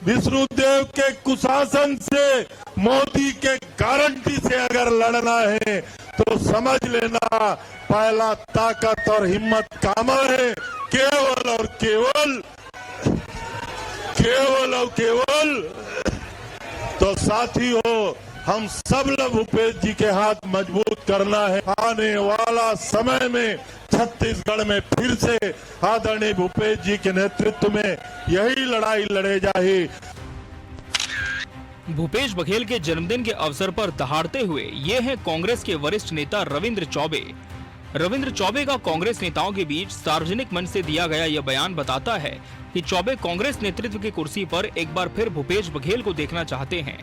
विष्णुदेव के कुशासन से, मोदी के गारंटी से अगर लड़ना है तो समझ लेना, पहला ताकत और हिम्मत कामा है, केवल और केवल तो साथियों, हम सब लोग भूपेश जी के हाथ मजबूत करना है। आने वाला समय में छत्तीसगढ़ में फिर से आदरणीय भूपेश जी के नेतृत्व में यही लड़ाई लड़े जाए। भूपेश बघेल के जन्मदिन के अवसर पर दहाड़ते हुए ये हैं कांग्रेस के वरिष्ठ नेता रविंद्र चौबे। रविंद्र चौबे का कांग्रेस नेताओं के बीच सार्वजनिक मंच से दिया गया यह बयान बताता है कि चौबे कांग्रेस नेतृत्व की कुर्सी पर एक बार फिर भूपेश बघेल को देखना चाहते हैं।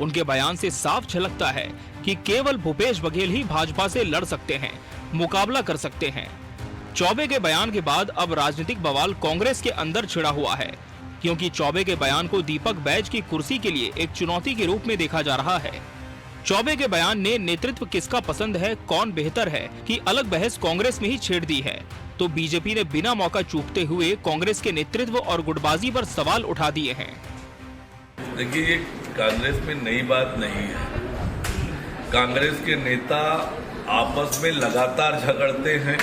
उनके बयान से साफ झलकता है कि केवल भूपेश बघेल ही भाजपा से लड़ सकते हैं, मुकाबला कर सकते हैं। चौबे के बयान के बाद अब राजनीतिक बवाल कांग्रेस के अंदर छिड़ा हुआ है, क्योंकि चौबे के बयान को दीपक बैज की कुर्सी के लिए एक चुनौती के रूप में देखा जा रहा है। चौबे के बयान ने नेतृत्व किसका पसंद है, कौन बेहतर है कि अलग बहस कांग्रेस में ही छेड़ दी है, तो बीजेपी ने बिना मौका चूकते हुए कांग्रेस के नेतृत्व और गुटबाजी पर सवाल उठा दिए हैं। देखिए, ये कांग्रेस में नई बात नहीं है। कांग्रेस के नेता आपस में लगातार झगड़ते हैं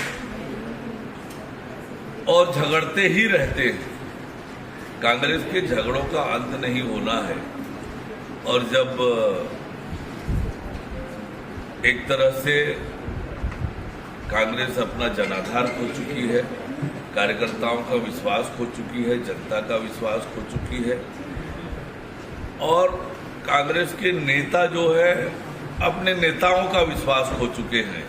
और झगड़ते ही रहते हैं। कांग्रेस के झगड़ों का अंत नहीं होना है। और जब एक तरह से कांग्रेस अपना जनाधार खो चुकी है, कार्यकर्ताओं का विश्वास खो चुकी है, जनता का विश्वास खो चुकी है, और कांग्रेस के नेता जो है अपने नेताओं का विश्वास खो चुके हैं,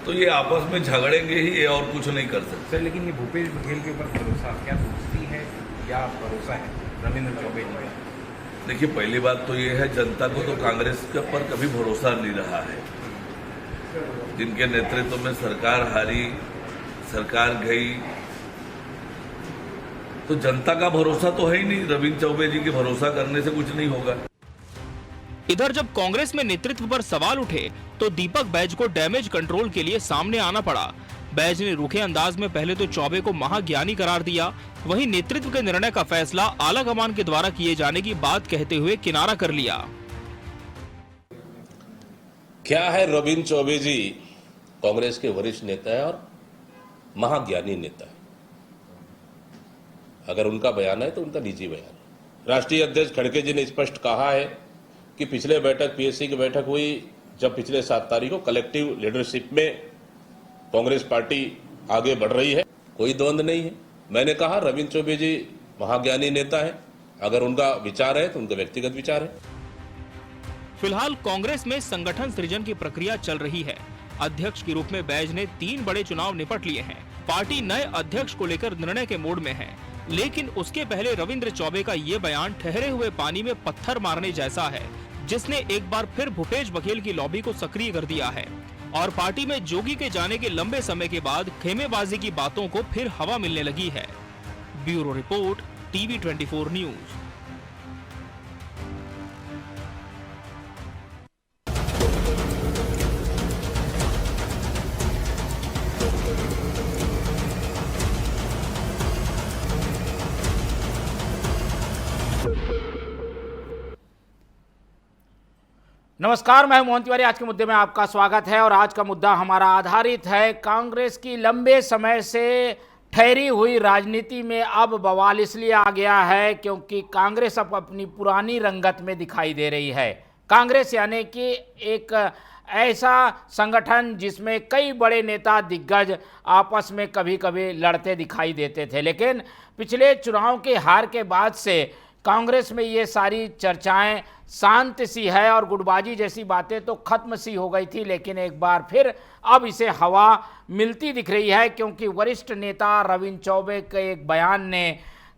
तो ये आपस में झगड़ेंगे ही, ये और कुछ नहीं कर सकते। सर, लेकिन ये भूपेश बघेल के ऊपर भरोसा क्या दोस्ती है या भरोसा है रविंद्र चौबे जी? देखिए, पहली बात तो ये है, जनता को तो कांग्रेस के पर कभी भरोसा नहीं रहा है। जिनके नेतृत्व में सरकार हारी, सरकार गई, तो जनता का भरोसा तो है ही नहीं। रविंद्र चौबे जी के भरोसा करने से कुछ नहीं होगा। इधर जब कांग्रेस में नेतृत्व पर सवाल उठे तो दीपक बैज को डैमेज कंट्रोल के लिए सामने आना पड़ा। बैज ने रूखे अंदाज में पहले तो चौबे को महाज्ञानी करार दिया, वहीं नेतृत्व के निर्णय का फैसला आला कमान के द्वारा किए जाने की बात कहते हुए किनारा कर लिया। क्या है, रविंद्र चौबे जी कांग्रेस के वरिष्ठ नेता है और महाज्ञानी नेता है। अगर उनका बयान है तो उनका निजी बयान है। राष्ट्रीय अध्यक्ष खड़गे जी ने स्पष्ट कहा है कि पिछले बैठक पीएससी की बैठक हुई, जब पिछले 7 तारीख को कलेक्टिव लीडरशिप में कांग्रेस पार्टी आगे बढ़ रही है, कोई द्वंद्व नहीं है। मैंने कहा रविंद्र चौबे जी महाज्ञानी नेता है, अगर उनका विचार है तो उनका व्यक्तिगत विचार है। फिलहाल कांग्रेस में संगठन सृजन की प्रक्रिया चल रही है। अध्यक्ष के रूप में बैज ने 3 बड़े चुनाव निपट लिए हैं। पार्टी नए अध्यक्ष को लेकर निर्णय के मोड में है, लेकिन उसके पहले रविंद्र चौबे का ये बयान ठहरे हुए पानी में पत्थर मारने जैसा है, जिसने एक बार फिर भूपेश बघेल की लॉबी को सक्रिय कर दिया है और पार्टी में जोगी के जाने के लंबे समय के बाद खेमेबाजी की बातों को फिर हवा मिलने लगी है। Bureau report, TV 24 news. नमस्कार, मैं मोहन तिवारी। आज के मुद्दे में आपका स्वागत है और आज का मुद्दा हमारा आधारित है कांग्रेस की लंबे समय से ठहरी हुई राजनीति में अब बवाल इसलिए आ गया है क्योंकि कांग्रेस अब अपनी पुरानी रंगत में दिखाई दे रही है। कांग्रेस यानी कि एक ऐसा संगठन जिसमें कई बड़े नेता दिग्गज आपस में कभी कभी लड़ते दिखाई देते थे, लेकिन पिछले चुनाव के हार के बाद से कांग्रेस में ये सारी चर्चाएं शांत सी है और गुटबाजी जैसी बातें तो खत्म सी हो गई थी, लेकिन एक बार फिर अब इसे हवा मिलती दिख रही है क्योंकि वरिष्ठ नेता रविंद्र चौबे के एक बयान ने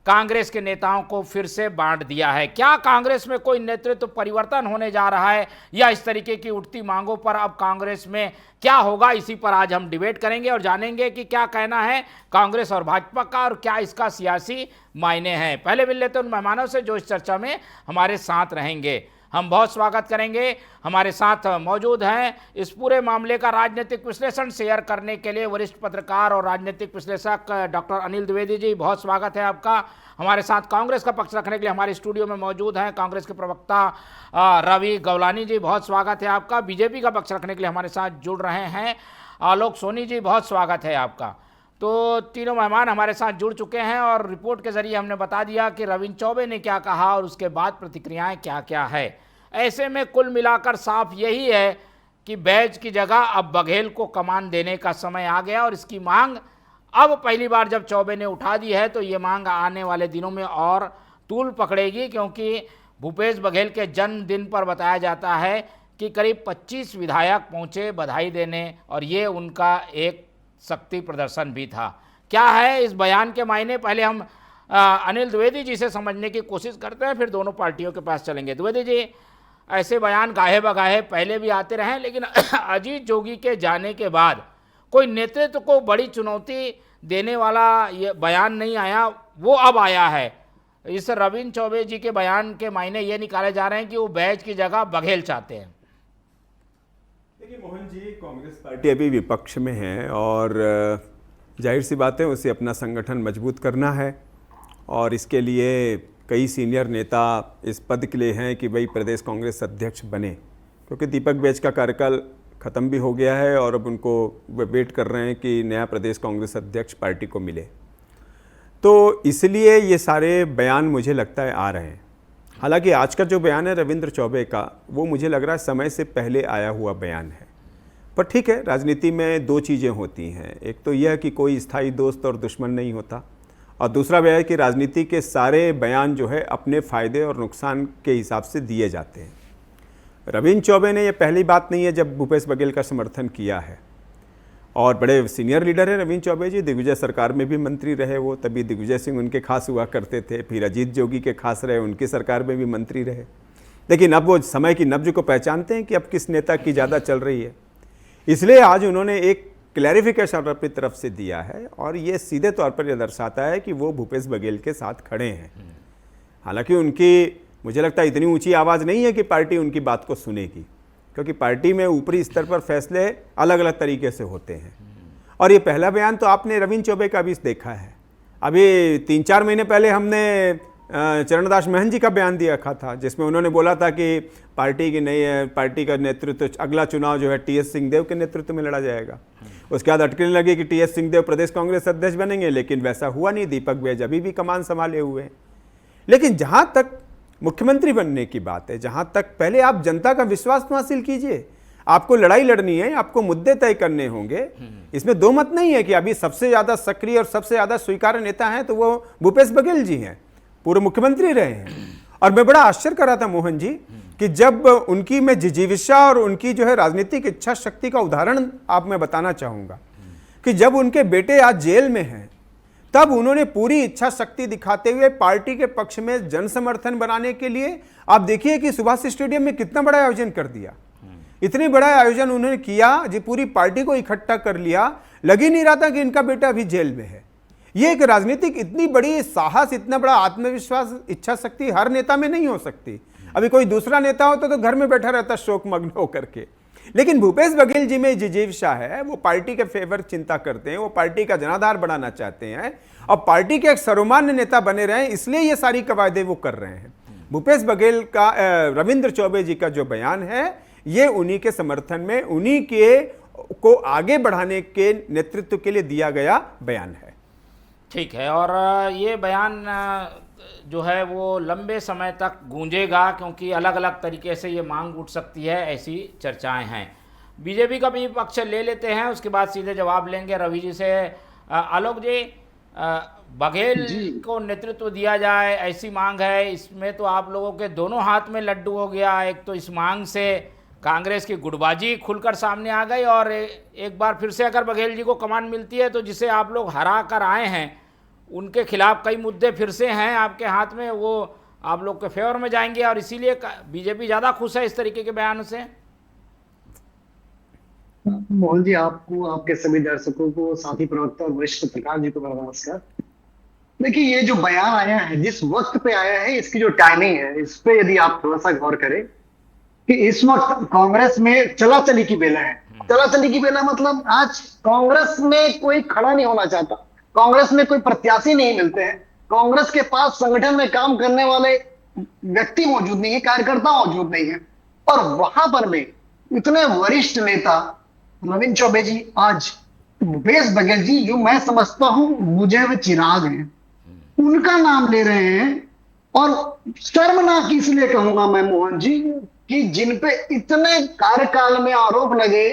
कांग्रेस के नेताओं को फिर से बांट दिया है। क्या कांग्रेस में कोई नेतृत्व परिवर्तन होने जा रहा है या इस तरीके की उठती मांगों पर अब कांग्रेस में क्या होगा, इसी पर आज हम डिबेट करेंगे और जानेंगे कि क्या कहना है कांग्रेस और भाजपा का और क्या इसका सियासी मायने हैं। पहले मिल लेते हैं उन मेहमानों से जो इस चर्चा में हमारे साथ रहेंगे। हम बहुत स्वागत करेंगे। हमारे साथ मौजूद हैं इस पूरे मामले का राजनीतिक विश्लेषण शेयर करने के लिए वरिष्ठ पत्रकार और राजनीतिक विश्लेषक डॉक्टर अनिल द्विवेदी जी, बहुत स्वागत है आपका। हमारे साथ कांग्रेस का पक्ष रखने के लिए हमारे स्टूडियो में मौजूद हैं कांग्रेस के प्रवक्ता रवि गवलानी जी, बहुत स्वागत है आपका। बीजेपी का पक्ष रखने के लिए हमारे साथ जुड़ रहे हैं आलोक सोनी जी, बहुत स्वागत है आपका। तो तीनों मेहमान हमारे साथ जुड़ चुके हैं और रिपोर्ट के जरिए हमने बता दिया कि रविंद्र चौबे ने क्या कहा और उसके बाद प्रतिक्रियाएं क्या क्या है। ऐसे में कुल मिलाकर साफ यही है कि बैज की जगह अब बघेल को कमान देने का समय आ गया और इसकी मांग अब पहली बार जब चौबे ने उठा दी है तो ये मांग आने वाले दिनों में और तूल पकड़ेगी, क्योंकि भूपेश बघेल के जन्मदिन पर बताया जाता है कि करीब 25 विधायक पहुंचे बधाई देने और ये उनका एक शक्ति प्रदर्शन भी था। क्या है इस बयान के मायने, पहले हम अनिल द्विवेदी जी से समझने की कोशिश करते हैं, फिर दोनों पार्टियों के पास चलेंगे। द्विवेदी जी, ऐसे बयान गाहे बगाहे पहले भी आते रहे, लेकिन अजीत जोगी के जाने के बाद कोई नेतृत्व को बड़ी चुनौती देने वाला ये बयान नहीं आया, वो अब आया है। इस रविंद्र चौबे जी के बयान के मायने ये निकाले जा रहे हैं कि वो बैज की जगह बघेल चाहते हैं। देखिए मोहन जी, कांग्रेस पार्टी अभी विपक्ष में है और जाहिर सी बात है उसे अपना संगठन मजबूत करना है और इसके लिए कई सीनियर नेता इस पद के लिए हैं कि भाई प्रदेश कांग्रेस अध्यक्ष बने, क्योंकि दीपक बैज का कार्यकाल ख़त्म भी हो गया है और अब उनको वेट कर रहे हैं कि नया प्रदेश कांग्रेस अध्यक्ष पार्टी को मिले। तो इसलिए ये सारे बयान मुझे लगता है आ रहे हैं। हालांकि आज का जो बयान है रविंद्र चौबे का, वो मुझे लग रहा है समय से पहले आया हुआ बयान है। पर ठीक है, राजनीति में दो चीज़ें होती हैं, एक तो यह कि कोई स्थायी दोस्त और दुश्मन नहीं होता, और दूसरा वह है कि राजनीति के सारे बयान जो है अपने फ़ायदे और नुकसान के हिसाब से दिए जाते हैं। रविंद्र चौबे ने यह पहली बात नहीं है जब भूपेश बघेल का समर्थन किया है, और बड़े सीनियर लीडर हैं रविंद्र चौबे जी। दिग्विजय सरकार में भी मंत्री रहे वो, तभी दिग्विजय सिंह उनके खास हुआ करते थे, फिर अजीत जोगी के खास रहे, उनकी सरकार में भी मंत्री रहे। लेकिन अब वो समय की नब्ज को पहचानते हैं कि अब किस नेता की ज़्यादा चल रही है, इसलिए आज उन्होंने एक क्लैरिफिकेशन अपनी तरफ से दिया है और ये सीधे तौर पर यह दर्शाता है कि वो भूपेश बघेल के साथ खड़े हैं। हालांकि उनकी मुझे लगता है इतनी ऊंची आवाज़ नहीं है कि पार्टी उनकी बात को सुनेगी, क्योंकि पार्टी में ऊपरी स्तर पर फैसले अलग अलग तरीके से होते हैं। और ये पहला बयान तो आपने रविंद्र चौबे का भी देखा है। अभी 3-4 महीने पहले हमने चरणदास महंत जी का बयान दिया था, जिसमें उन्होंने बोला था कि पार्टी का नेतृत्व अगला चुनाव जो है टीएस सिंहदेव के नेतृत्व में लड़ा जाएगा। उसके बाद अटकने लगे कि टीएस सिंहदेव प्रदेश कांग्रेस अध्यक्ष बनेंगे, लेकिन वैसा हुआ नहीं। दीपक बैज अभी भी कमान संभाले हुए हैं। लेकिन जहां तक मुख्यमंत्री बनने की बात है, जहां तक पहले आप जनता का विश्वास तो हासिल कीजिए। आपको लड़ाई लड़नी है, आपको मुद्दे तय करने होंगे, इसमें दो मत नहीं है कि अभी सबसे ज्यादा सक्रिय और सबसे ज्यादा स्वीकार्य नेता हैं तो वो भूपेश बघेल जी हैं, पूर्व मुख्यमंत्री रहे हैं। और मैं बड़ा आश्चर्य कर रहा था मोहन जी कि जब उनकी मैं जिजीविषा और उनकी जो है राजनीतिक इच्छा शक्ति का उदाहरण आप मैं बताना चाहूंगा कि जब उनके बेटे आज जेल में हैं, तब उन्होंने पूरी इच्छा शक्ति दिखाते हुए पार्टी के पक्ष में जन समर्थन बनाने के लिए आप देखिए कि सुभाष स्टेडियम में कितना बड़ा आयोजन कर दिया। इतने बड़ा आयोजन उन्होंने किया, जी पूरी पार्टी को इकट्ठा कर लिया। लग ही नहीं रहा था कि इनका बेटा अभी जेल में है। ये एक राजनीतिक इतनी बड़ी साहस, इतना बड़ा आत्मविश्वास, इच्छा शक्ति हर नेता में नहीं हो सकती। अभी कोई दूसरा नेता होता तो घर में बैठा रहता शोकमग्न होकर के, लेकिन भूपेश बघेल जी में जिजीविषा है। वो पार्टी के फेवर चिंता करते हैं, वो पार्टी का जनाधार बढ़ाना चाहते हैं और पार्टी के एक सर्वमान्य नेता बने रहे, इसलिए ये सारी कवायदे वो कर रहे हैं। भूपेश बघेल का रविंद्र चौबे जी का जो बयान है ये उन्हीं के समर्थन में, उन्हीं के को आगे बढ़ाने के नेतृत्व के लिए दिया गया बयान है। ठीक है, और ये बयान जो है वो लंबे समय तक गूंजेगा, क्योंकि अलग अलग तरीके से ये मांग उठ सकती है, ऐसी चर्चाएं हैं। बीजेपी का भी पक्ष ले लेते हैं, उसके बाद सीधे जवाब लेंगे रवि जी से। आलोक जी, बघेल को नेतृत्व दिया जाए ऐसी मांग है, इसमें तो आप लोगों के दोनों हाथ में लड्डू हो गया। एक तो इस मांग से कांग्रेस की गुटबाजी खुलकर सामने आ गई, और एक बार फिर से अगर बघेल जी को कमान मिलती है तो जिसे आप लोग हरा कर आए हैं उनके खिलाफ कई मुद्दे फिर से हैं आपके हाथ में, वो आप लोग के फेवर में जाएंगे, और इसीलिए बीजेपी ज़्यादा खुश है इस तरीके के बयान से। मोहन जी, आपको, आपके सभी दर्शकों को, साथी प्रवक्ता और वरिष्ठ पत्रकार जी को मेरा नमस्कार। देखिए, ये जो बयान आया है, जिस वक्त पे आया है, इसकी जो टाइमिंग है, इस पे यदि आप थोड़ा सा गौर करें कि इस वक्त कांग्रेस में चलाचली की बेला है। चलाचली की बेला मतलब आज कांग्रेस में कोई खड़ा नहीं होना चाहता, कांग्रेस में कोई प्रत्याशी नहीं मिलते हैं, कांग्रेस के पास संगठन में काम करने वाले व्यक्ति मौजूद नहीं है, कार्यकर्ता मौजूद नहीं है। और वहां पर में इतने वरिष्ठ नेता रविंद्र चौबे जी, आज भूपेश बघेल जी, जो मैं समझता हूं बुझे हुए चिराग हैं, उनका नाम ले रहे हैं। और शर्मनाक इसलिए कहूंगा मैं मोहन जी, कि जिन पे इतने कार्यकाल में आरोप लगे,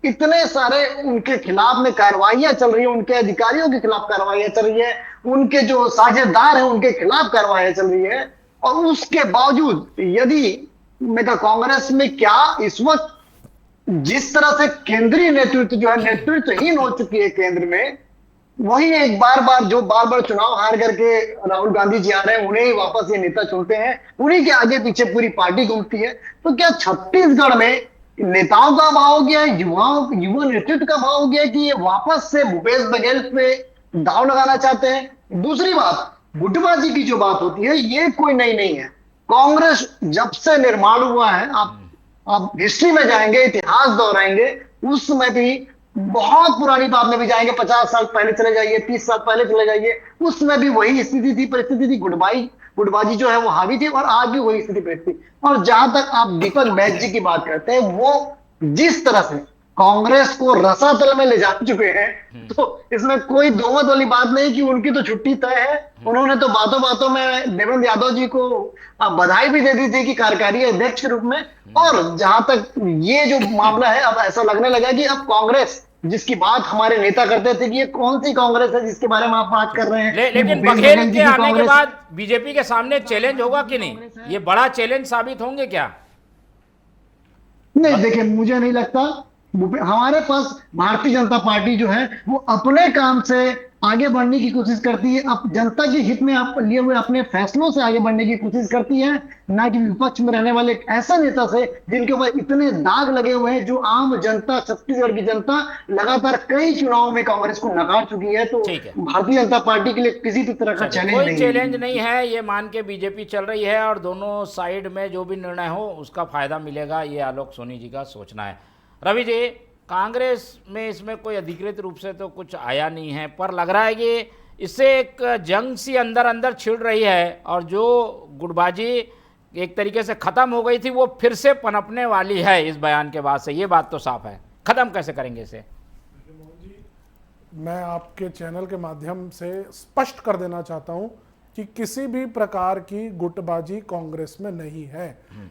इतने सारे उनके खिलाफ में कार्रवाइयां चल रही है, उनके अधिकारियों के खिलाफ कार्रवाइयां चल रही है, उनके जो साझेदार हैं उनके खिलाफ कार्रवाइयां चल रही है, और उसके बावजूद यदि मेरा कांग्रेस में क्या इस वक्त जिस तरह से केंद्रीय नेतृत्व जो है नेतृत्वहीन हो चुकी है केंद्र में, वही एक बार बार चुनाव हार करके राहुल गांधी जी आ रहे हैं, उन्हें ही वापस ये नेता चुनते हैं, उन्हीं के आगे पीछे पूरी पार्टी घूमती है। तो क्या छत्तीसगढ़ में नेताओं का भाव हो गया है, युवा नेतृत्व का भाव हो गया है कि ये वापस से भूपेश बघेल पे दांव लगाना चाहते हैं? दूसरी बात, गुटबाजी की जो बात होती है, ये कोई नई नहीं है। कांग्रेस जब से निर्माण हुआ है, आप हिस्ट्री में जाएंगे, इतिहास दोहराएंगे, उस समय भी बहुत पुरानी बात में भी जाएंगे, 50 साल पहले चले जाइए, 30 साल पहले चले जाइए, उसमें भी वही स्थिति थी, परिस्थिति थी, गुटबाजी जो है वो हावी थी, और आज भी वही स्थिति थी। और जहां तक आप दीपक बैज जी की बात करते हैं, वो जिस तरह से कांग्रेस को रसातल में ले जा चुके हैं, तो इसमें कोई दो मत वाली बात नहीं कि उनकी तो छुट्टी तय है। उन्होंने तो बातों बातों में देवेंद्र यादव जी को बधाई भी दे दी थी कि कार्यकारी अध्यक्ष के रूप में। और जहां तक ये जो मामला है, अब ऐसा लगने लगा कि अब कांग्रेस जिसकी बात हमारे नेता करते थे कि ये कौन सी कांग्रेस है जिसके बारे में आप बात कर रहे हैं, लेकिन बघेल के आने के बाद बीजेपी के सामने चैलेंज होगा कि नहीं? ये बड़ा चैलेंज साबित होंगे क्या? नहीं, देखिए, मुझे नहीं लगता। हमारे पास भारतीय जनता पार्टी जो है वो अपने काम से आगे बढ़ने की कोशिश करती है, अब जनता के हित में आप लिए हुए अपने फैसलों से आगे बढ़ने की कोशिश करती है, ना कि विपक्ष में रहने वाले एक ऐसा नेता से जिनके ऊपर इतने दाग लगे हुए हैं, जो आम जनता, छत्तीसगढ़ की जनता लगातार कई चुनावों में कांग्रेस को नकार चुकी है। तो भारतीय जनता पार्टी के लिए किसी भी तरह का चैलेंज नहीं है, ये मान के बीजेपी चल रही है, और दोनों साइड में जो भी निर्णय हो उसका फायदा मिलेगा, ये आलोक सोनी जी का सोचना है। रवि जी, कांग्रेस में इसमें कोई अधिकृत रूप से तो कुछ आया नहीं है, पर लग रहा है कि इससे एक जंग सी अंदर अंदर छिड़ रही है, और जो गुटबाजी एक तरीके से खत्म हो गई थी वो फिर से पनपने वाली है इस बयान के बाद से। ये बात तो साफ है। खत्म कैसे करेंगे इसे? मैं आपके चैनल के माध्यम से स्पष्ट कर देना चाहता हूं कि किसी भी प्रकार की गुटबाजी कांग्रेस में नहीं है,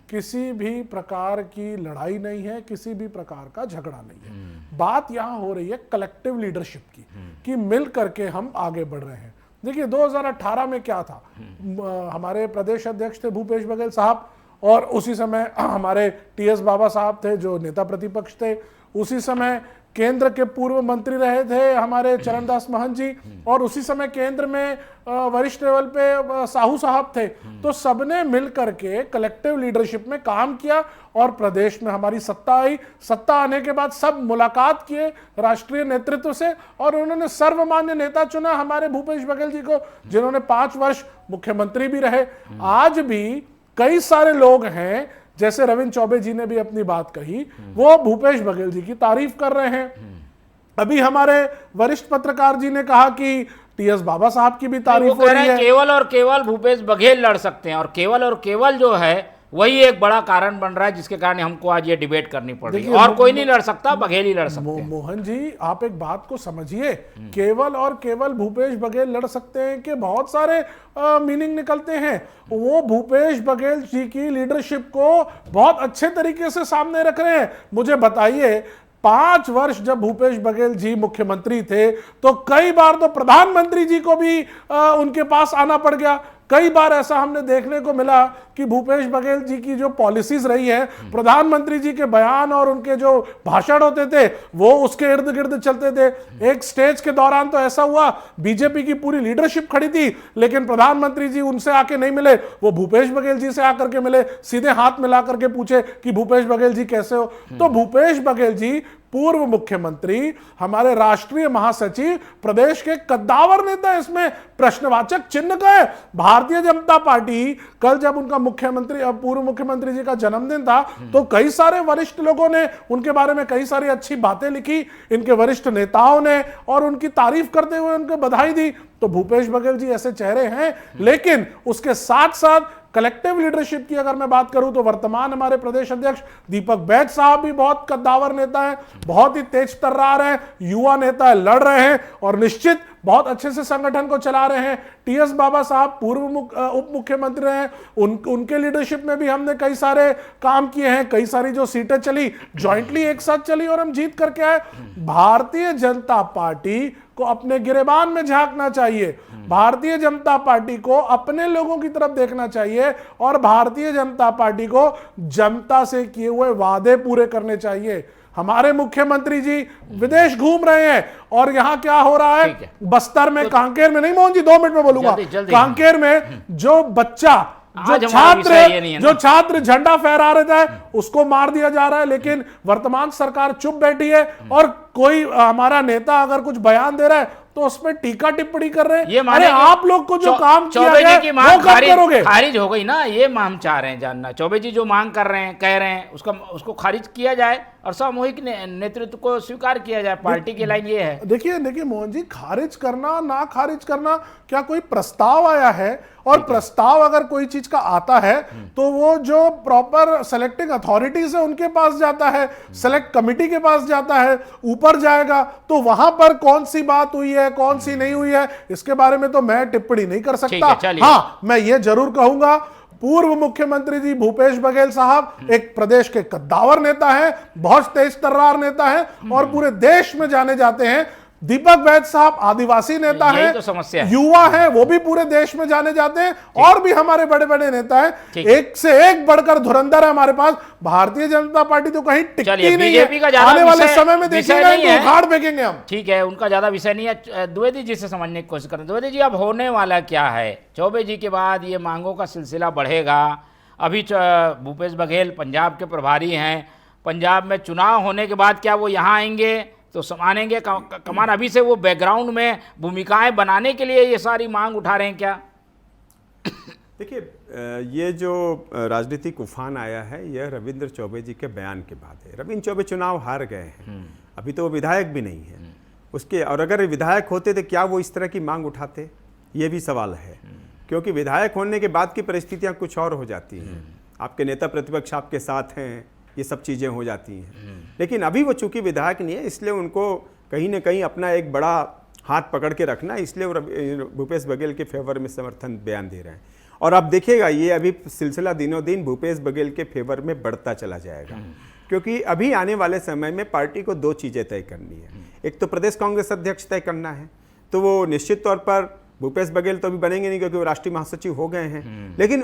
किसी भी प्रकार की लड़ाई नहीं है, किसी भी प्रकार का झगड़ा नहीं है। बात यहां हो रही है कलेक्टिव लीडरशिप की, कि मिल करके हम आगे बढ़ रहे हैं। देखिए 2018 में क्या था, हमारे प्रदेश अध्यक्ष थे भूपेश बघेल साहब, और उसी समय हमारे टीएस बाबा साहब थे जो नेता प्रतिपक्ष थे, उसी समय केंद्र के पूर्व मंत्री रहे थे हमारे चरणदास महंत जी, और उसी समय केंद्र में वरिष्ठ लेवल पे साहू साहब थे। तो सबने मिलकर के कलेक्टिव लीडरशिप में काम किया, और प्रदेश में हमारी सत्ता आई। सत्ता आने के बाद सब मुलाकात किए राष्ट्रीय नेतृत्व से, और उन्होंने सर्वमान्य नेता चुना हमारे भूपेश बघेल जी को, जिन्होंने 5 वर्ष मुख्यमंत्री भी रहे। आज भी कई सारे लोग हैं, जैसे रविंद्र चौबे जी ने भी अपनी बात कही, वो भूपेश बघेल जी की तारीफ कर रहे हैं। अभी हमारे वरिष्ठ पत्रकार जी ने कहा कि टीएस बाबा साहब की भी तारीफ हो रही है। केवल और केवल भूपेश बघेल लड़ सकते हैं, और केवल जो है वही एक बड़ा कारण बन रहा है जिसके कारण हमको आज ये डिबेट करनी पड़ रही है। और कोई नहीं लड़ सकता, बघेल ही लड़ सकते हैं। मोहन जी, आप एक बात को समझिए, केवल और केवल भूपेश बघेल लड़ सकते हैं कि बहुत सारे मीनिंग निकलते हैं। वो भूपेश बघेल जी की लीडरशिप को बहुत अच्छे तरीके से सामने रख रहे हैं। मुझे बताइए, 5 वर्ष जब भूपेश बघेल जी मुख्यमंत्री थे तो कई बार तो प्रधानमंत्री जी को भी उनके पास आना पड़ गया। कई बार ऐसा हमने देखने को मिला कि भूपेश बघेल जी की जो पॉलिसीज रही है, प्रधानमंत्री जी के बयान और उनके जो भाषण होते थे वो उसके इर्द गिर्द चलते थे। एक स्टेज के दौरान तो ऐसा हुआ, बीजेपी की पूरी लीडरशिप खड़ी थी, लेकिन प्रधानमंत्री जी उनसे आके नहीं मिले, वो भूपेश बघेल जी से आकर के मिले, सीधे हाथ मिला करके पूछे कि भूपेश बघेल जी कैसे हो। तो भूपेश बघेल जी पूर्व मुख्यमंत्री, हमारे राष्ट्रीय महासचिव, प्रदेश के कद्दावर नेता, इसमें प्रश्नवाचक चिन्ह का है। भारतीय जनता पार्टी, कल जब उनका मुख्यमंत्री, पूर्व मुख्यमंत्री जी का जन्मदिन था, तो कई सारे वरिष्ठ लोगों ने उनके बारे में कई सारी अच्छी बातें लिखी, इनके वरिष्ठ नेताओं ने, और उनकी तारीफ करते हुए उनको बधाई दी। तो भूपेश बघेल जी ऐसे चेहरे हैं, लेकिन उसके साथ साथ कलेक्टिव लीडरशिप की अगर मैं बात करूं तो वर्तमान हमारे प्रदेश अध्यक्ष दीपक बैज साहब भी बहुत कद्दावर नेता हैं, बहुत ही तेज तर्रार हैं, युवा नेता है, लड़ रहे हैं और निश्चित बहुत अच्छे से संगठन को चला रहे हैं। टीएस बाबा साहब पूर्व उप मुख्यमंत्री हैं, उनके लीडरशिप में भी हमने कई सारे काम किए हैं, कई सारी जो सीटें चली ज्वाइंटली एक साथ चली और हम जीत करके आए। भारतीय जनता पार्टी को अपने गिरेबान में झांकना चाहिए, भारतीय जनता पार्टी को अपने लोगों की तरफ देखना चाहिए और भारतीय जनता पार्टी को जनता से किए हुए वादे पूरे करने चाहिए। हमारे मुख्यमंत्री जी विदेश घूम रहे हैं और यहां क्या हो रहा है, बस्तर में, कांकेर में, नहीं मोहन जी 2 मिनट में बोलूंगा, कांकेर में जो बच्चा, जो छात्र झंडा फहरा रहता है उसको मार दिया जा रहा है, लेकिन वर्तमान सरकार चुप बैठी है और कोई हमारा नेता अगर कुछ बयान दे रहा है तो उसमें टीका टिप्पणी कर रहे हैं। अरे आप लोग को जो काम किया गया की मांग वो कब करोगे? खारिज हो गई ना, ये हम चाह रहे हैं जानना। चौबे जी जो मांग कर रहे हैं, कह रहे हैं, उसको खारिज किया जाए और सामूहिक नेतृत्व को स्वीकार किया जाए। पार्टी की लाइन ये है। देखिए मोहन जी, खारिज करना ना खारिज करना, क्या कोई प्रस्ताव आया है? और प्रस्ताव अगर कोई चीज का आता है तो वो जो प्रॉपर सेलेक्टिंग अथॉरिटीज है उनके पास जाता है, सेलेक्ट कमिटी के पास जाता है, ऊपर जाएगा, तो वहां पर कौन सी बात हुई है, कौन सी नहीं हुई है, इसके बारे में तो मैं टिप्पणी नहीं कर सकता। हाँ, मैं ये जरूर कहूंगा, पूर्व मुख्यमंत्री जी भूपेश बघेल साहब एक प्रदेश के कद्दावर नेता हैं, बहुत तेज तर्रार नेता हैं और पूरे देश में जाने जाते हैं। दीपक बैज साहब आदिवासी नेता हैं, तो समस्या है। युवा हैं, वो भी पूरे देश में जाने जाते हैं, और भी हमारे बड़े बड़े नेता हैं, एक से एक बढ़कर धुरंधर है हमारे पास। भारतीय जनता पार्टी तो कहीं टिकती नहीं है, आने वाले समय में देखिएगा तो उखाड़ फेंकेंगे हम। ठीक है, उनका ज्यादा विषय नहीं है। द्विवेदी जी से समझने की कोशिश करें। द्विवेदी जी, अब होने वाला क्या है? चौबे जी के बाद ये मांगों का सिलसिला बढ़ेगा। अभी भूपेश बघेल पंजाब के प्रभारी हैं, पंजाब में चुनाव होने के बाद क्या वो यहाँ आएंगे तो संभालेंगे कमान? अभी से वो बैकग्राउंड में भूमिकाएं बनाने के लिए ये सारी मांग उठा रहे हैं क्या? देखिए, ये जो राजनीतिक उफान आया है यह रविंद्र चौबे जी के बयान के बाद है। रविंद्र चौबे चुनाव हार गए हैं, अभी तो वो विधायक भी नहीं है उसके, और अगर विधायक होते तो क्या वो इस तरह की मांग उठाते, ये भी सवाल है। क्योंकि विधायक होने के बाद की परिस्थितियां कुछ और हो जाती हैं, आपके नेता प्रतिपक्ष आपके साथ हैं, ये सब चीज़ें हो जाती हैं। लेकिन अभी वो चूंकि विधायक नहीं है, इसलिए उनको कहीं ना कहीं अपना एक बड़ा हाथ पकड़ के रखना, इसलिए वो भूपेश बघेल के फेवर में समर्थन बयान दे रहे हैं। और आप देखिएगा ये अभी सिलसिला दिनों दिन भूपेश बघेल के फेवर में बढ़ता चला जाएगा, क्योंकि अभी आने वाले समय में पार्टी को 2 चीज़ें तय करनी है। एक तो प्रदेश कांग्रेस अध्यक्ष तय करना है, तो वो निश्चित तौर पर भूपेश बघेल तो अभी बनेंगे नहीं क्योंकि वो राष्ट्रीय महासचिव हो गए हैं, लेकिन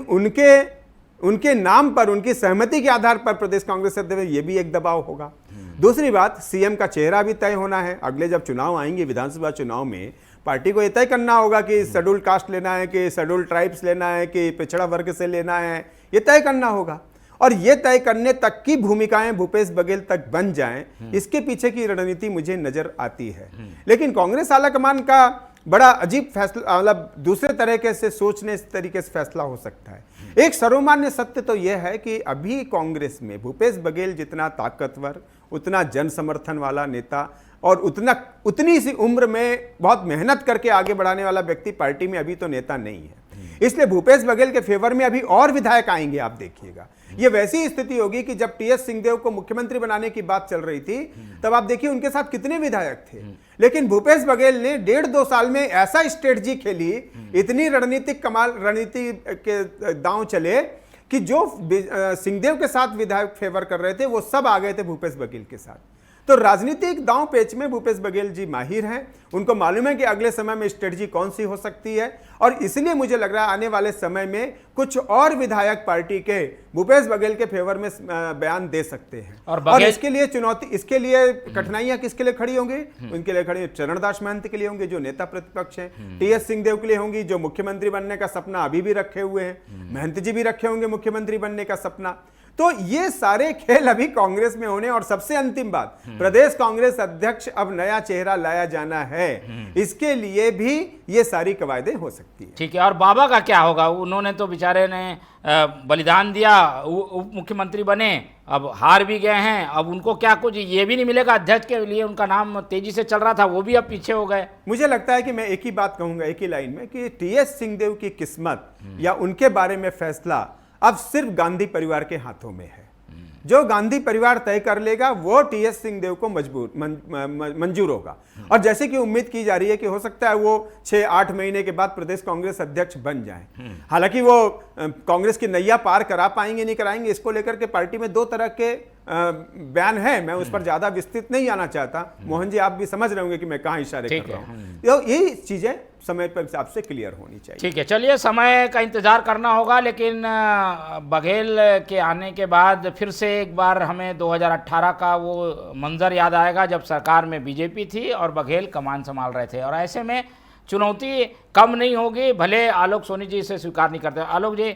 उनके नाम पर, उनकी सहमति के आधार पर प्रदेश कांग्रेस अध्यक्ष ये भी एक दबाव होगा। दूसरी बात, सीएम का चेहरा भी तय होना है। अगले जब चुनाव आएंगे विधानसभा चुनाव में, पार्टी को ये तय करना होगा कि शेड्यूल कास्ट लेना है कि शेड्यूल ट्राइब्स लेना है कि पिछड़ा वर्ग से लेना है, ये तय करना होगा। और ये तय करने तक की भूमिकाएं भूपेश बघेल तक बन जाएं, इसके पीछे की रणनीति मुझे नजर आती है। लेकिन कांग्रेस आलाकमान का बड़ा अजीब फैसला, मतलब दूसरे तरीके से सोचने इस तरीके से फैसला हो सकता है। एक सर्वमान्य सत्य तो यह है कि अभी कांग्रेस में भूपेश बघेल जितना ताकतवर, उतना जन समर्थन वाला नेता और उतनी सी उम्र में बहुत मेहनत करके आगे बढ़ाने वाला व्यक्ति पार्टी में अभी तो नेता नहीं है। इसलिए भूपेश बघेल के फेवर में अभी और विधायक आएंगे, आप देखिएगा। ये वैसी स्थिति होगी कि जब टीएस सिंहदेव को मुख्यमंत्री बनाने की बात चल रही थी, तब आप देखिए उनके साथ कितने विधायक थे, लेकिन भूपेश बघेल ने 1.5-2 साल में ऐसा स्ट्रेटजी खेली, इतनी रणनीति के दांव चले कि जो सिंहदेव के साथ विधायक फेवर कर रहे थे वो सब आ गए थे भूपेश बघेल के साथ। तो राजनीतिक दांव पेच में भूपेश बघेल जी माहिर हैं, उनको मालूम है कि अगले समय में स्ट्रेटजी कौन सी हो सकती है, और इसलिए मुझे लग रहा है आने वाले समय में कुछ और विधायक पार्टी के भूपेश बघेल के फेवर में बयान दे सकते हैं। और इसके लिए इसके लिए कठिनाइयां किसके लिए खड़ी होंगी? उनके लिए खड़ी चरणदास महंत के लिए होंगी जो नेता प्रतिपक्ष हैं, टीएस सिंहदेव के लिए होंगी जो मुख्यमंत्री बनने का सपना अभी भी रखे हुए हैं, महंत जी भी रखे होंगे मुख्यमंत्री बनने का सपना। तो ये सारे खेल अभी कांग्रेस में होने, और सबसे अंतिम बात, प्रदेश कांग्रेस अध्यक्ष अब नया चेहरा लाया जाना है, इसके लिए भी ये सारी कवायदें हो सकती है। ठीक है, और बाबा का क्या होगा? उन्होंने तो बेचारे ने बलिदान दिया, उप मुख्यमंत्री बने, अब हार भी गए हैं, अब उनको क्या कुछ ये भी नहीं मिलेगा? अध्यक्ष के लिए उनका नाम तेजी से चल रहा था, वो भी अब पीछे हो गए। मुझे लगता है कि मैं एक ही बात कहूंगा एक ही लाइन में कि टीएस सिंहदेव की किस्मत या उनके बारे में फैसला अब सिर्फ गांधी परिवार के हाथों में है। जो गांधी परिवार तय कर लेगा वो टीएस सिंहदेव को मंजूर होगा। और जैसे कि उम्मीद की जा रही है कि हो सकता है वो 6-8 महीने के बाद प्रदेश कांग्रेस अध्यक्ष बन जाए। हालांकि वो कांग्रेस की नैया पार करा पाएंगे नहीं कराएंगे, इसको लेकर के पार्टी में 2 तरह के बयान है, मैं उस पर ज्यादा विस्तृत नहीं जाना चाहता। मोहन जी, आप भी समझ रहे होंगे कि मैं कहां इशारे कर रहा हूं। तो यही चीजें समय पर हिसाब से क्लियर होनी चाहिए। ठीक है, चलिए समय का इंतजार करना होगा, लेकिन बघेल के आने के बाद फिर से एक बार हमें 2018 का वो मंजर याद आएगा जब सरकार में बीजेपी थी और बघेल कमान संभाल रहे थे। और ऐसे में चुनौती कम नहीं होगी, भले आलोक सोनी जी इसे स्वीकार नहीं करते। आलोक जी,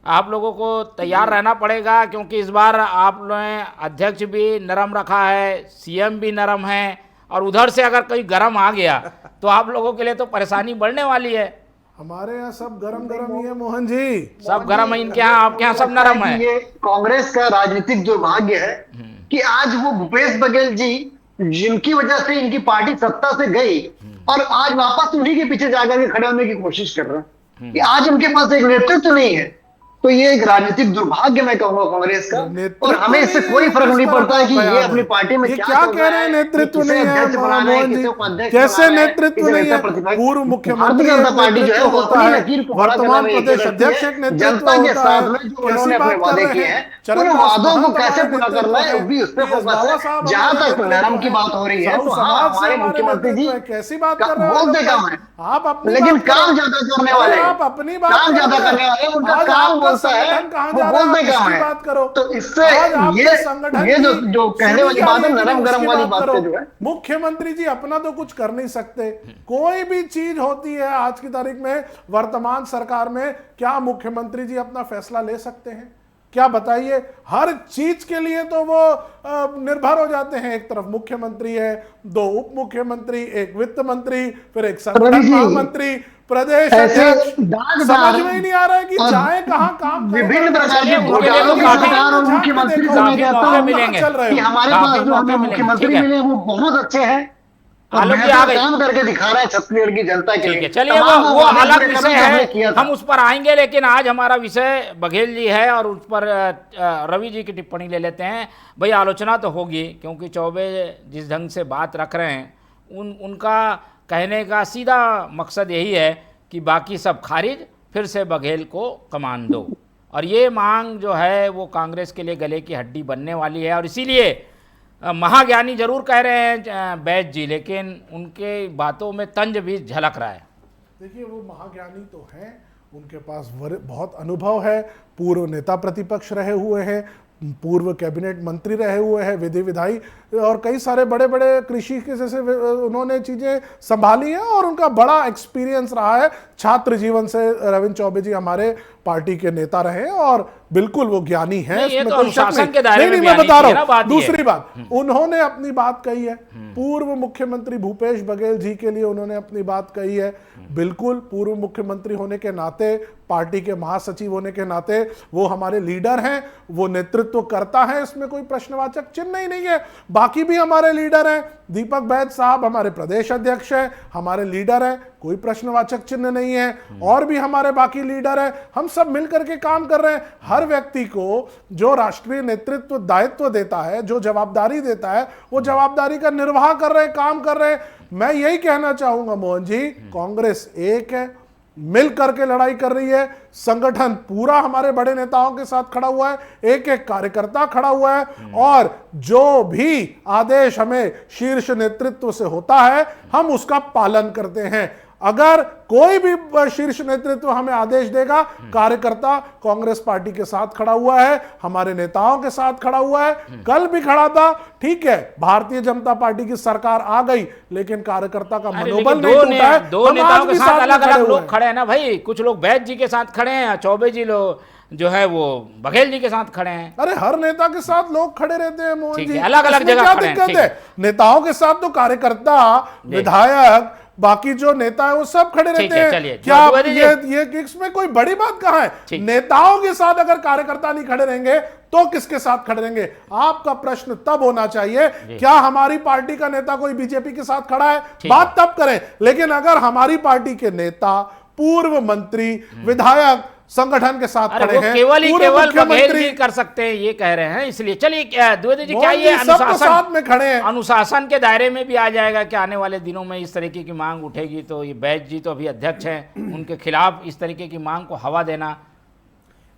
आप लोगों को तैयार रहना पड़ेगा, क्योंकि इस बार आप ने अध्यक्ष भी नरम रखा है, सीएम भी नरम है, और उधर से अगर कोई गरम आ गया तो आप लोगों के लिए तो परेशानी बढ़ने वाली है। हमारे यहाँ सब गरम गरम ही है मोहन जी, सब गरम है इनके यहाँ, आपके यहाँ सब नरम है। ये कांग्रेस का राजनीतिक दुर्भाग्य है कि आज वो भूपेश बघेल जी, जिनकी वजह से इनकी पार्टी सत्ता से गई, और आज वापस उन्हीं के पीछे जाकर के खड़े होने की कोशिश कर रहे हैं कि आज उनके पास एक नेतृत्व नहीं है। तो ये एक राजनीतिक दुर्भाग्य मैं कहूंगा कांग्रेस का, और हमें इससे कोई फर्क नहीं पड़ता है कि ये अपनी पार्टी में क्या कह रहे हैं। नेतृत्व नहीं है, कैसे नेतृत्व नहीं है? पूर्व मुख्यमंत्री जनता पार्टी जो है होता है, वर्तमान प्रदेश अध्यक्ष एक नेतृत्व जनता के साथ में जो उन्होंने अपने वादे किए हैं उन वादों को कैसे पूरा करना है भी उस पर फोकस है। जहां तक नरम की बात हो रही है तो हाँ, हमारे मुख्यमंत्री जी कैसी बात कर रहे बोलते कम है, आप अपनी, लेकिन काम ज्यादा करने वाले, आप अपनी बात काम ज्यादा करने वाले, उनका काम बोलता है, वो बोलते कम है। तो इससे ये जो कहने वाली बात है, नरम गरम वाली बात जो है, मुख्यमंत्री जी अपना तो कुछ कर नहीं सकते। कोई भी चीज होती है आज की तारीख में वर्तमान सरकार में, क्या मुख्यमंत्री जी अपना फैसला ले सकते हैं? क्या बताइए, हर चीज के लिए तो वो निर्भर हो जाते हैं। एक तरफ मुख्यमंत्री है, 2 उप मुख्यमंत्री, एक वित्त मंत्री, फिर एक संगठन महामंत्री, प्रदेश अध्यक्ष। समझ में ही नहीं आ रहा है कि जाए कहां, काम विभिन्न प्रकार के घोटालों के सरकार और मुख्यमंत्री को मैं कहता हूं कि हमारे पास जो हमें मुख्यमंत्री मिले वो बहुत अच्छे हैं, काम करके दिखा रहा है छत्तीसगढ़ की जनता के लिए। चलिए वो अलग विषय है, हम उस पर आएंगे, लेकिन आज हमारा विषय बघेल जी है और उस पर रवि जी की टिप्पणी ले लेते हैं। भाई आलोचना तो होगी, क्योंकि चौबे जिस ढंग से बात रख रहे हैं उनका कहने का सीधा मकसद यही है कि बाकी सब खारिज, फिर से बघेल को कमान दो। और ये मांग जो है वो कांग्रेस के लिए गले की हड्डी बनने वाली है। और इसीलिए महाज्ञानी जरूर कह रहे हैं बैज जी, लेकिन उनके बातों में तंज भी झलक रहा है। देखिए, वो महाज्ञानी तो हैं, उनके पास बहुत अनुभव है, पूर्व नेता प्रतिपक्ष रहे हुए हैं, पूर्व कैबिनेट मंत्री रहे हुए हैं, विधि विधायी, और कई सारे बड़े बड़े कृषि के जैसे उन्होंने चीजें संभाली हैं, और उनका बड़ा एक्सपीरियंस रहा है छात्र जीवन से। रविंद्र चौबे जी हमारे पार्टी के नेता रहे और बिल्कुल वो ज्ञानी है, इसमें कोई शक नहीं। नहीं, मैं बता रहा हूं। दूसरी बात, उन्होंने अपनी बात कही है, पूर्व मुख्यमंत्री भूपेश बघेल जी के लिए उन्होंने अपनी बात कही है। बिल्कुल पूर्व मुख्यमंत्री होने के नाते, पार्टी के महासचिव होने के नाते वो हमारे लीडर हैं, वो नेतृत्व करता है, इसमें कोई प्रश्नवाचक चिन्ह ही नहीं है। बाकी भी हमारे लीडर हैं, दीपक बैज साहब हमारे प्रदेश अध्यक्ष हैं, हमारे लीडर हैं, कोई प्रश्नवाचक चिन्ह नहीं है। और भी हमारे बाकी लीडर हैं, हम सब मिलकर के काम कर रहे हैं। हर व्यक्ति को जो राष्ट्रीय नेतृत्व दायित्व देता है, जो जवाबदारी देता है, वो जवाबदारी का निर्वाह कर रहे हैं, काम कर रहे हैं। मैं यही कहना चाहूंगा मोहन जी, कांग्रेस एक है, मिल करके लड़ाई कर रही है, संगठन पूरा हमारे बड़े नेताओं के साथ खड़ा हुआ है, एक एक कार्यकर्ता खड़ा हुआ है, और जो भी आदेश हमें शीर्ष नेतृत्व से होता है हम उसका पालन करते हैं। अगर कोई भी शीर्ष नेतृत्व हमें आदेश देगा, कार्यकर्ता कांग्रेस पार्टी के साथ खड़ा हुआ है, हमारे नेताओं के साथ खड़ा हुआ है, कल भी खड़ा था। ठीक है, भारतीय जनता पार्टी की सरकार आ गई, लेकिन कार्यकर्ता का मनोबल नहीं टूटा है। दो नेताओं के साथ अलग अलग लोग खड़े हैं ना भाई, कुछ लोग बैज जी के साथ खड़े हैं, चौबे जी लोग जो है वो बघेल जी के साथ खड़े हैं। अरे हर नेता के साथ लोग खड़े रहते हैं मोहन ठीक जी, है, अलग-अलग इसमें जगह क्या खड़े हैं, दिक्कत ठीक है? नेताओं के साथ तो कार्यकर्ता, विधायक, बाकी जो नेता है वो सब खड़े ठीक रहते है, हैं। चलिए, क्या आप द्विवेदी ये इसमें कोई बड़ी बात कहाँ है? ठीक। नेताओं के साथ अगर कार्यकर्ता नहीं खड़े रहेंगे तो किसके साथ खड़े रहेंगे? आपका प्रश्न तब होना चाहिए, क्या हमारी पार्टी का नेता कोई बीजेपी के साथ खड़ा है, बात तब करें। लेकिन अगर हमारी पार्टी के नेता, पूर्व मंत्री, विधायक संगठन के साथ खड़े हैं, केवल पूर्व बघेल मुख्यमंत्री जी कर सकते हैं ये कह रहे हैं, इसलिए चलिए द्विवेदी जी, क्या मोहन ये जी सब तो साथ में खड़े हैं। अनुशासन के दायरे में भी आ जाएगा कि आने वाले दिनों में इस तरीके की मांग उठेगी तो ये बैच जी तो अभी अध्यक्ष हैं, उनके खिलाफ इस तरीके की मांग को हवा देना?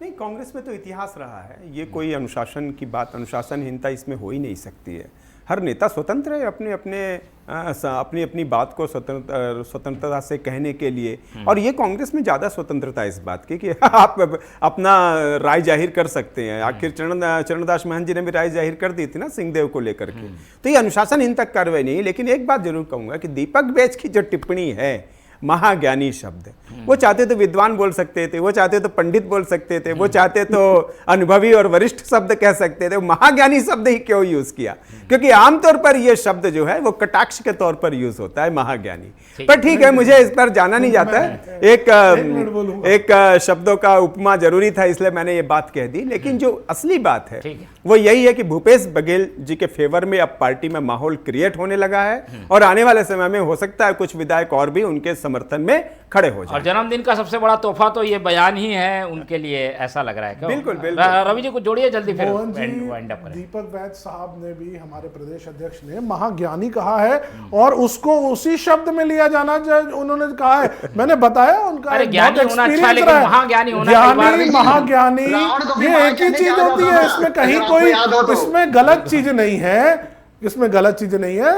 नहीं, कांग्रेस में तो इतिहास रहा है, ये कोई अनुशासन की बात, अनुशासनहीनता इसमें हो ही नहीं सकती है। हर नेता स्वतंत्र है अपनी अपनी बात को स्वतंत्रता से कहने के लिए, और ये कांग्रेस में ज़्यादा स्वतंत्रता है इस बात की कि आप अपना राय जाहिर कर सकते हैं। आखिर चरणदास महंत जी ने भी राय जाहिर कर दी थी ना सिंहदेव को लेकर के, तो ये अनुशासनहीनता कार्रवाई नहीं है। लेकिन एक बात जरूर कहूँगा कि दीपक बैच की जो टिप्पणी है, महाज्ञानी शब्द, वो चाहते तो विद्वान बोल सकते थे, वो चाहते तो पंडित बोल सकते थे, वो चाहते तो अनुभवी और वरिष्ठ शब्द कह सकते थे, वो महाज्ञानी शब्द ही क्यों यूज किया? क्योंकि आमतौर पर ये शब्द जो है वो कटाक्ष के तौर पर यूज होता है, महाज्ञानी। पर ठीक है, मुझे इस पर जाना नहीं जाता है। एक शब्दों का उपमा जरूरी था, इसलिए मैंने ये बात कह दी। लेकिन जो असली बात है वो यही है कि भूपेश बघेल जी के फेवर में अब पार्टी में माहौल क्रिएट होने लगा है, और आने वाले समय में हो सकता है कुछ विधायक और भी उनके समर्थन में खड़े हो जाएं। और जन्मदिन का सबसे बड़ा तोहफा तो ये बयान ही है उनके लिए, ऐसा लग रहा है। क्यों? बिल्कुल। रवि जी को जोड़िए जल्दी, फिर मोहन जी, वाइंड अप करें। दीपक बैच साहब ने भी, हमारे प्रदेश अध्यक्ष ने महाज्ञानी कहा है, और उसको उसी शब्द में लिया जाना जो उन्होंने कहा है। मैंने बताया उनका अरे ज्ञानी होना अच्छा, लेकिन महाज्ञानी होना, ज्ञानी महाज्ञानी ये एक ही चीज होती है। इसमें कहीं कोई इसमें गलत चीज नहीं है, इसमें गलत चीज नहीं है।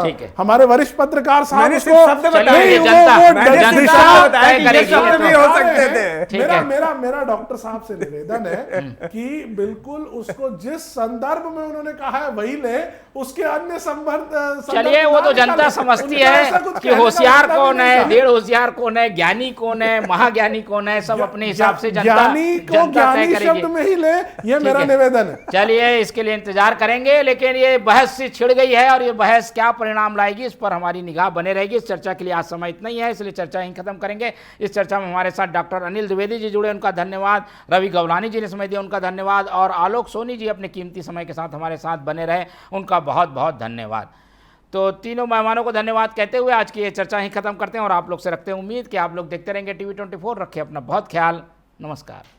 ठीक है। हमारे वरिष्ठ पत्रकार साहब मैंने उसको सिर्फ शब्द बताए, नहीं, जनता बताया कि ये करेगी। शब्द भी हो सकते थे। ठीक है। मेरा डॉक्टर साहब से निवेदन है कि बिल्कुल उसको जिस संदर्भ में उन्होंने कहा है वही ले, उसके अन्य संदर्भ चलिए, वो तो जनता समझती है कि होशियार कौन है, डेढ़ होशियार कौन है, ज्ञानी कौन है, महाज्ञानी कौन है, सब अपने हिसाब से ज्ञानी को ज्ञानी शब्द में ही ले, ये मेरा निवेदन है। चलिए, इसके लिए इंतजार करेंगे। लेकिन ये बहस से छिड़ गई है, और ये बहस क्या परिणाम लाएगी इस पर हमारी निगाह बने रहेगी। इस चर्चा के लिए आज समय इतना ही है, इसलिए चर्चा यहीं खत्म करेंगे। इस चर्चा में हमारे साथ डॉक्टर अनिल द्विवेदी जी जुड़े, उनका धन्यवाद। रवि गवलानी जी ने समय दिया, उनका धन्यवाद। और आलोक सोनी जी अपने कीमती समय के साथ हमारे साथ बने रहे, उनका बहुत बहुत धन्यवाद। तो तीनों मेहमानों को धन्यवाद कहते हुए आज की ये चर्चा ही खत्म करते हैं, और आप लोग से रखते हैं उम्मीद कि आप लोग देखते रहेंगे TV24। रखें अपना बहुत ख्याल। नमस्कार।